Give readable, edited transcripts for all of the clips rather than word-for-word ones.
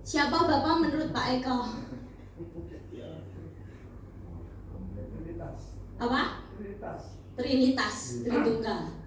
Siapa Bapak menurut Pak Eko? Apa? Trinitas, Tritunggal.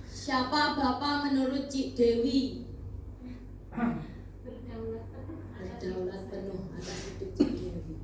Siapa Bapak menurut Cik Dewi? Berdaulat penuh atas hidup Cik Dewi.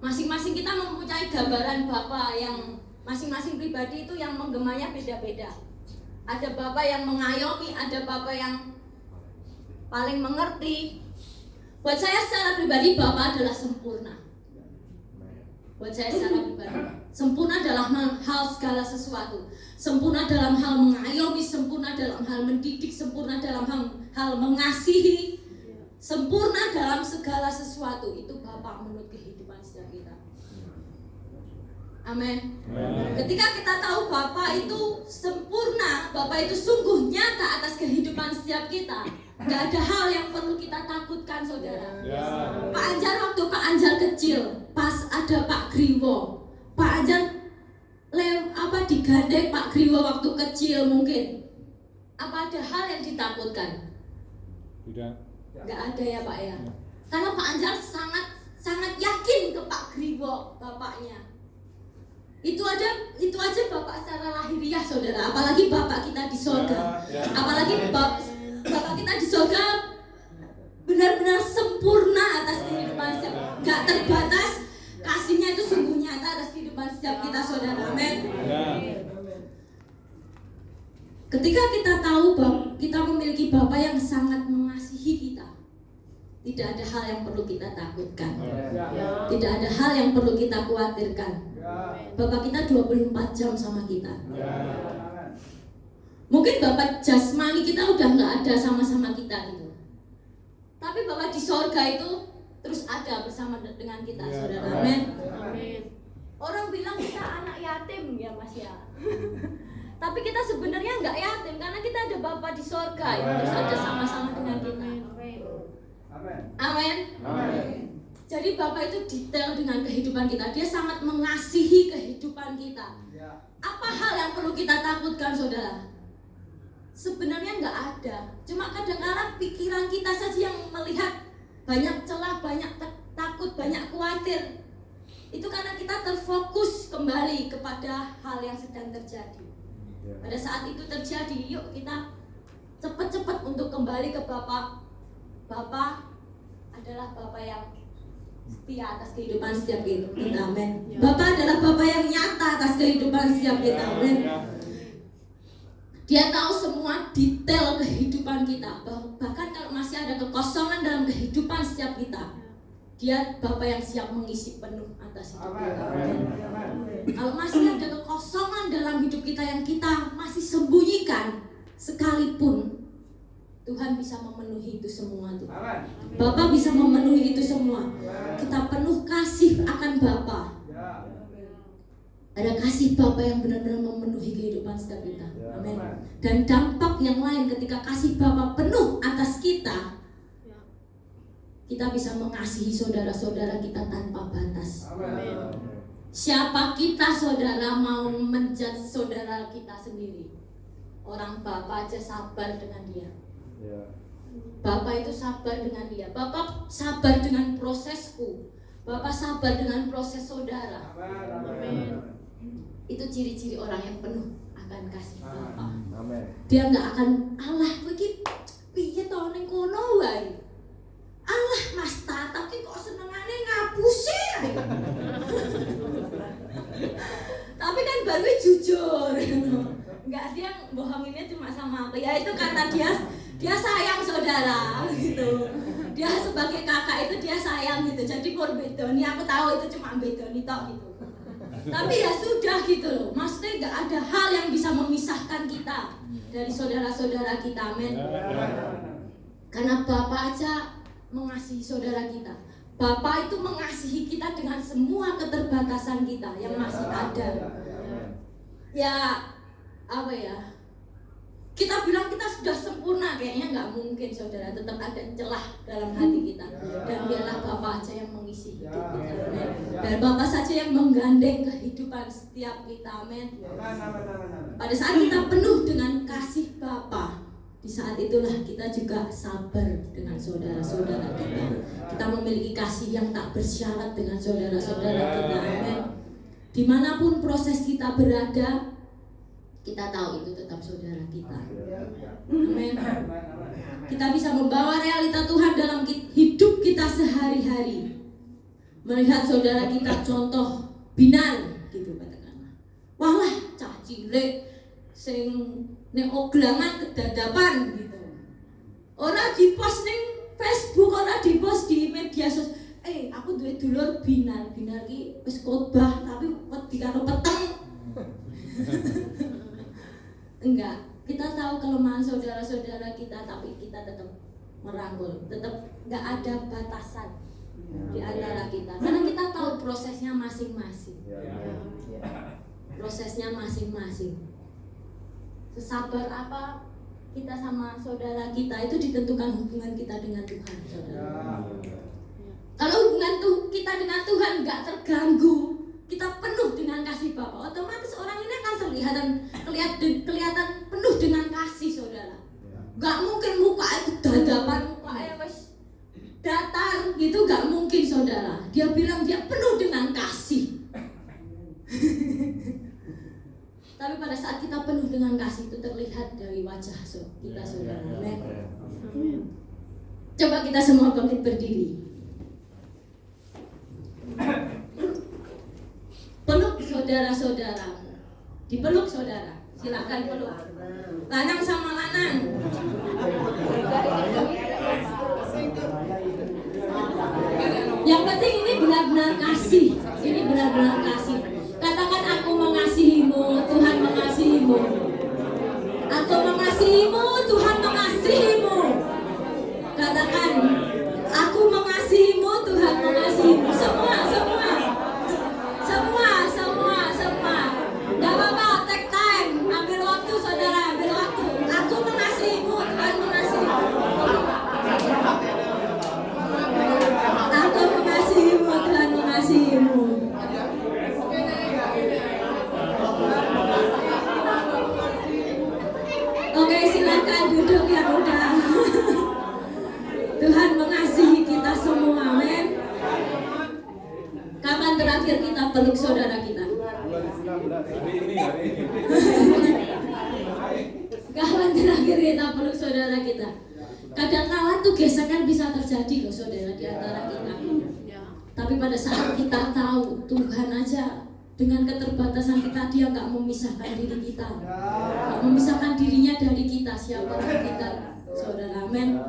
Masing-masing kita mempunyai gambaran Bapak yang masing-masing pribadi itu yang menggemanya beda-beda. Ada Bapak yang mengayomi, ada Bapak yang paling mengerti. Buat saya secara pribadi Bapak adalah sempurna. Buat saya secara pribadi sempurna dalam hal segala sesuatu. Sempurna dalam hal mengayomi, sempurna dalam hal mendidik, sempurna dalam hal mengasihi. Sempurna dalam segala sesuatu. Itu Bapak menurut kehidupan setiap kita. Amin. Ketika kita tahu Bapak itu sempurna, Bapak itu sungguh nyata atas kehidupan setiap kita, gak ada hal yang perlu kita takutkan, saudara. Pak Anjar, waktu Pak Anjar kecil, pas ada Pak Griwo, Pak Anjar digandeng Pak Griwo waktu kecil mungkin. Apa ada hal yang ditakutkan? Tidak. Gak ada ya Pak ya. Karena Pak Anjar sangat yakin ke Pak Griwo, bapaknya. Itu aja Bapak secara lahiriah, saudara. Apalagi Bapak kita di surga. Apalagi Bapak kita di surga benar-benar sempurna atas kehidupan setiap, gak terbatas. Kasihnya itu sungguh nyata atas kehidupan setiap kita, saudara. Amin. Ketika kita tahu bahwa kita memiliki Bapak yang sangat mengasihi kita, tidak ada hal yang perlu kita takutkan. Tidak ada hal yang perlu kita khawatirkan. Bapak kita 24 jam sama kita. Mungkin Bapak jasmani kita udah gak ada sama-sama kita gitu. Tapi Bapak di sorga itu terus ada bersama dengan kita, saudara. Amin. Orang bilang kita anak yatim ya Mas ya. Tapi kita sebenarnya nggak yatim karena kita ada Bapa di sorga yang terus ada sama-sama dengan kita. Amin. Jadi Bapak itu detail dengan kehidupan kita. Dia sangat mengasihi kehidupan kita. Apa hal yang perlu kita takutkan, saudara? Sebenarnya nggak ada. Cuma kadang-kadang pikiran kita saja yang melihat banyak celah, banyak takut, banyak khawatir. Itu karena kita terfokus kembali kepada hal yang sedang terjadi. Pada saat itu terjadi, yuk kita cepat-cepat untuk kembali ke Bapak. Bapak adalah Bapak yang setia atas kehidupan setiap kita. Amin. Bapak adalah Bapak yang nyata atas kehidupan setiap kita. Amin. Dia tahu semua detail kehidupan kita. Bahkan kalau masih ada kekosongan dalam kehidupan setiap kita, Dia Bapak yang siap mengisi penuh atas hidup kita. Kalau masih ada kekosongan dalam hidup kita yang kita masih sembunyikan sekalipun, Tuhan bisa memenuhi itu semua tuh. Bapak bisa memenuhi itu semua. Kita penuh kasih akan Bapak. Ada kasih Bapak yang benar-benar memenuhi kehidupan setiap kita. Amin. Dan dampak yang lain ketika kasih Bapak penuh atas kita, kita bisa mengasihi saudara-saudara kita tanpa batas. Amin. Siapa kita, saudara, mau menjudge saudara kita sendiri? Orang Bapak aja sabar dengan dia. Bapak itu sabar dengan dia. Bapak sabar dengan prosesku. Bapak sabar dengan proses saudara. Amin. Itu ciri-ciri orang yang penuh akan kasih Bapak. Dia nggak akan Allah begitu. Piye to ning kono wae. Allah Mas tapi kok senengane ngapusi. Tapi kan baru jujur. Enggak, dia bohonginnya cuma sama aku. Ya itu karena dia sayang saudara gitu. Dia sebagai kakak itu dia sayang gitu. Jadi pur bedoni, aku tahu itu cuma bedoni tok gitu. Tapi ya sudah gitu loh. Maksudnya enggak ada hal yang bisa memisahkan kita dari saudara-saudara kita. Amin. Karena Bapak aja mengasihi saudara kita. Bapak itu mengasihi kita dengan semua keterbatasan kita yang masih ada. Ya apa ya? Kita bilang kita sudah sempurna, kayaknya nggak mungkin, saudara. Tetap ada celah dalam hati kita. Dan biarlah Bapak aja yang mengisi hidup kita. Amin. Dan Bapak saja yang menggandeng kehidupan setiap kita. Amin. Pada saat kita penuh dengan Di saat itulah kita juga sabar dengan saudara-saudara kita. Kita memiliki kasih yang tak bersyarat dengan saudara-saudara kita. Amin. Dimanapun proses kita berada, kita tahu itu tetap saudara kita. Amin. Kita bisa membawa realita Tuhan dalam hidup kita sehari-hari. Melihat saudara kita contoh binan gitu katakanlah. Walah cah cilik sing ning oglangan kedadapan gitu. Ora di-post ning Facebook, ora di-post di media sosial. Aku duwe dulur binar ki wis khotbah tapi wedi karo peteng. Enggak, kita tahu kelemahan saudara-saudara kita tapi kita tetap merangkul, tetap enggak ada batasan di antara kita. Karena kita tahu prosesnya masing-masing. Prosesnya masing-masing. Sesabar apa kita sama saudara kita itu ditentukan hubungan kita dengan Tuhan, saudara. Kalau hubungan kita dengan Tuhan nggak terganggu, kita penuh dengan kasih Bapa, otomatis orang ini akan kelihatan penuh dengan kasih, saudara. Nggak mungkin muka itu dadapan, mukanya wes datar gitu, nggak mungkin, saudara. Dia bilang dia penuh dengan kasih. Tapi pada saat kita penuh dengan kasih itu terlihat dari wajah kita, saudara. Amin. Coba kita semua bangkit berdiri. Peluk saudara-saudara. Dipeluk saudara. Silakan peluk. Lanang sama lanang. Yang penting ini benar-benar kasih. Ini benar-benar kasih. Katakan aku mengasihimu, Tuhan mengasihimu. Aku mengasihimu, Tuhan mengasihimu. Katakan aku mengasihimu, Tuhan mengasihimu. Semua. Gak apa-apa, take time. Ambil waktu, saudara, ambil waktu. Aku mengasihimu, Tuhan mengasihimu. Aku mengasihimu, Tuhan mengasihimu. Oke, silakan duduk yang udah. Tuhan mengasihi kita semua, amin. Kapan terakhir kita peluk saudara kita? Kapan terakhir kita peluk saudara kita? Kadang-kala tuh gesekan bisa terjadi loh, saudara, di antara kita. Tapi pada saat kita tahu Tuhan aja dengan keterbatasan kita, dia nggak memisahkan diri kita, nggak memisahkan dirinya dari kita, siapa kita, saudara, amin.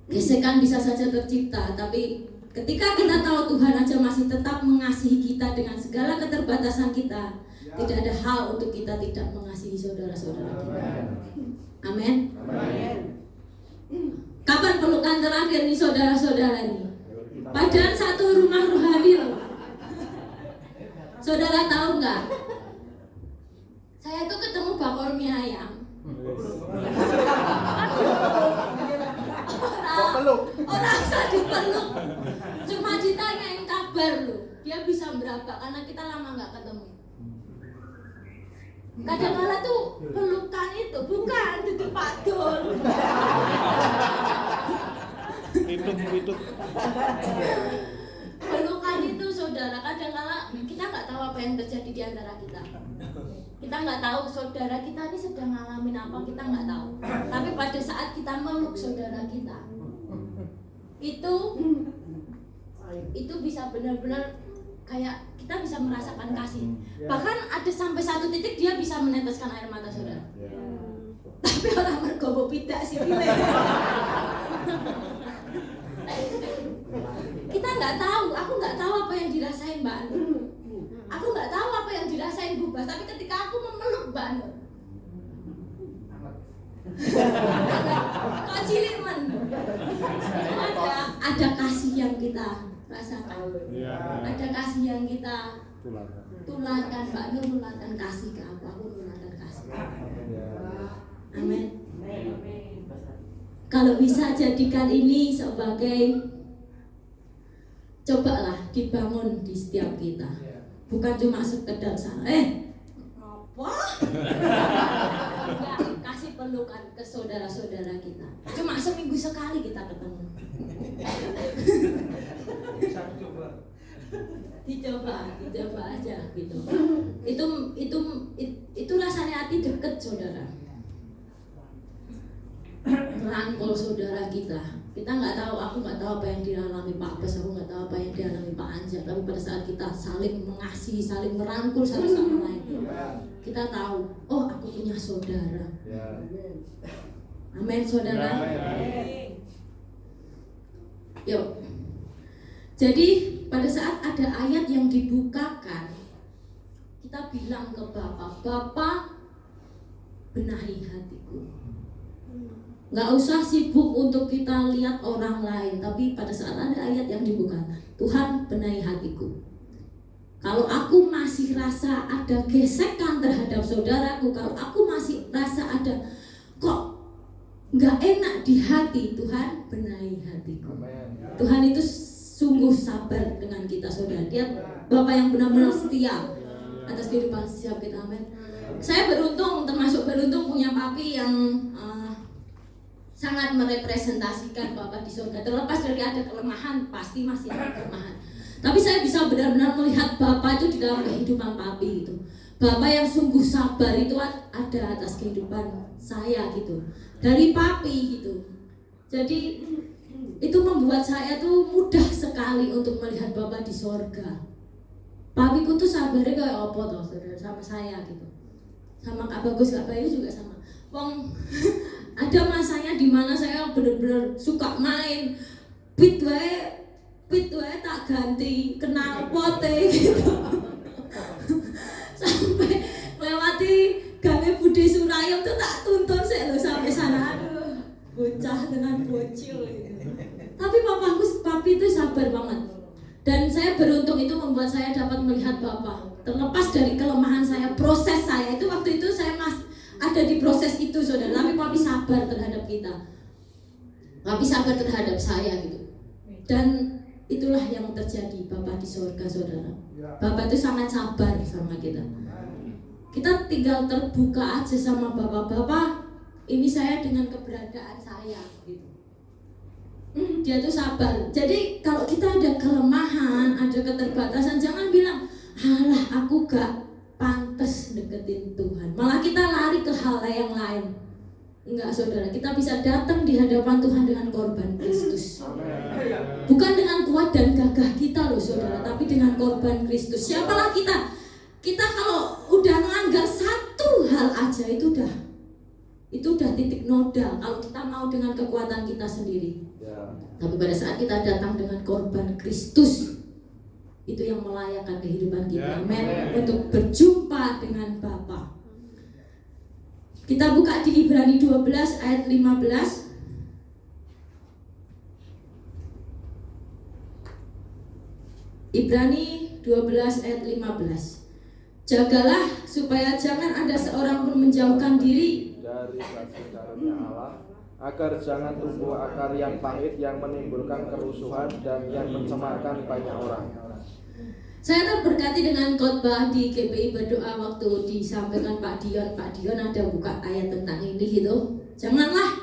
Gesekan bisa saja tercipta, tapi ketika kita tahu Tuhan aja masih tetap mengasihi kita dengan segala keterbatasan kita, tidak ada hal untuk kita tidak mengasihi saudara-saudara kita. Amin. Kapan pelukan terakhir nih saudara-saudara ini? Padahal satu rumah rohani loh. Saudara tahu nggak? Saya tuh ketemu bakor mie ayam. Orang usah dipeluk, cuma ditanyain kabar loh. Dia bisa berapa karena kita lama nggak ketemu. Kadang-kala tuh pelukan itu bukan duduk padul. Hidup. Pelukan itu, saudara, kadang-kala kita nggak tahu apa yang terjadi di antara kita. Kita nggak tahu saudara kita ini sedang ngalamin apa, kita nggak tahu. Tapi pada saat kita meluk saudara kita, itu bisa benar-benar kayak kita bisa merasakan kasih. Bahkan ada sampai satu titik dia bisa meneteskan air mata, saudara. Tapi orang mergowo pidak sih gile. Kita nggak tahu, aku nggak tahu apa yang dirasain Mbak Nur. Aku nggak tahu apa yang dirasain Bu Bas, tapi ketika aku memeluk Mbak Nur, kok cilik men, ada kasih yang kita rasakan, ada kasih yang kita tularkan. Mbak Nur tularkan kasih ke aku tularkan kasih. Amin. Kalau bisa jadikan ini sebagai, cobalah dibangun di setiap kita, bukan cuma sekedar sana. Apa? Enggak, kasih penuh pelukan ke saudara-saudara kita. Cuma seminggu sekali kita ketemu. Dicoba aja gitu. Itu rasanya hati deket, saudara. Rangkul saudara kita. Kita nggak tahu, aku nggak tahu apa yang dialami Pak Bes, aku nggak tahu apa yang dialami Pak Anja. Tapi pada saat kita saling mengasihi, saling merangkul satu sama lain, kita tahu, oh aku punya saudara. Amin, saudara. Yuk. Jadi pada saat ada ayat yang dibukakan, kita bilang ke Bapak, Bapak benahi hatiku. Nggak usah sibuk untuk kita lihat orang lain, tapi pada saat ada ayat yang dibuka, Tuhan benahi hatiku. Kalau aku masih rasa ada gesekan terhadap saudaraku, kalau aku masih rasa ada kok nggak enak di hati, Tuhan benahi hatiku. Tuhan itu sungguh sabar dengan kita, saudara. Dia Bapak yang benar-benar setia atas kehidupan setiap kita. Amin. Saya beruntung, termasuk beruntung punya papi yang sangat merepresentasikan Bapak di surga. Terlepas dari ada kelemahan, pasti masih ada kelemahan. Tapi saya bisa benar-benar melihat Bapak itu di dalam kehidupan papi itu. Bapak yang sungguh sabar itu ada atas kehidupan saya gitu. Dari papi gitu. Jadi itu membuat saya tuh mudah sekali untuk melihat Bapak di surga. Papiku tuh sabarnya kayak apa tuh, saudara, sama saya gitu. Sama Kak Bagus, Kak Bayu juga sama. Wong ada masanya di mana saya benar-benar suka main pit wae tak ganti kenal pote gitu. Sampai melewati Gang Budi Surayam tuh tak tuntun sih lo sampai sana. Aduh, bocah dengan bocil gitu. Tapi papi itu sabar banget. Dan saya beruntung, itu membuat saya dapat melihat Bapak. Terlepas dari kelemahan saya, proses saya itu waktu itu saya masih ada di proses itu, saudara. Tapi papi sabar terhadap kita. Papi sabar terhadap saya gitu. Dan itulah yang terjadi Bapak di surga, saudara. Bapak itu sangat sabar sama kita. Kita tinggal terbuka aja sama Bapak. Ini saya dengan keberadaan saya gitu. Dia tuh sabar. Jadi kalau kita ada kelemahan, ada keterbatasan, jangan bilang, "Halah, aku gak pantas deketin Tuhan." Malah kita lari ke hal yang lain. Enggak, saudara, kita bisa datang di hadapan Tuhan dengan korban Kristus. Bukan dengan kuat dan gagah kita loh, saudara, tapi dengan korban Kristus. Siapalah kita? Kita kalau udah melanggar satu hal aja itu udah titik nodal. Kalau kita mau dengan kekuatan kita sendiri. Tapi pada saat kita datang dengan korban Kristus, itu yang melayakkan kehidupan kita. Amin. Untuk berjumpa dengan Bapa. Kita buka di Ibrani 12 ayat 15. Ibrani 12 ayat 15. Jagalah supaya jangan ada seorang pun menjauhkan diri dari kasih karunia Allah, agar jangan tumbuh akar yang pahit yang menimbulkan kerusuhan dan yang mencemarkan banyak orang. Saya terberkati dengan khotbah di GPI berdoa waktu disampaikan Pak Dion ada buka ayat tentang ini gitu. Janganlah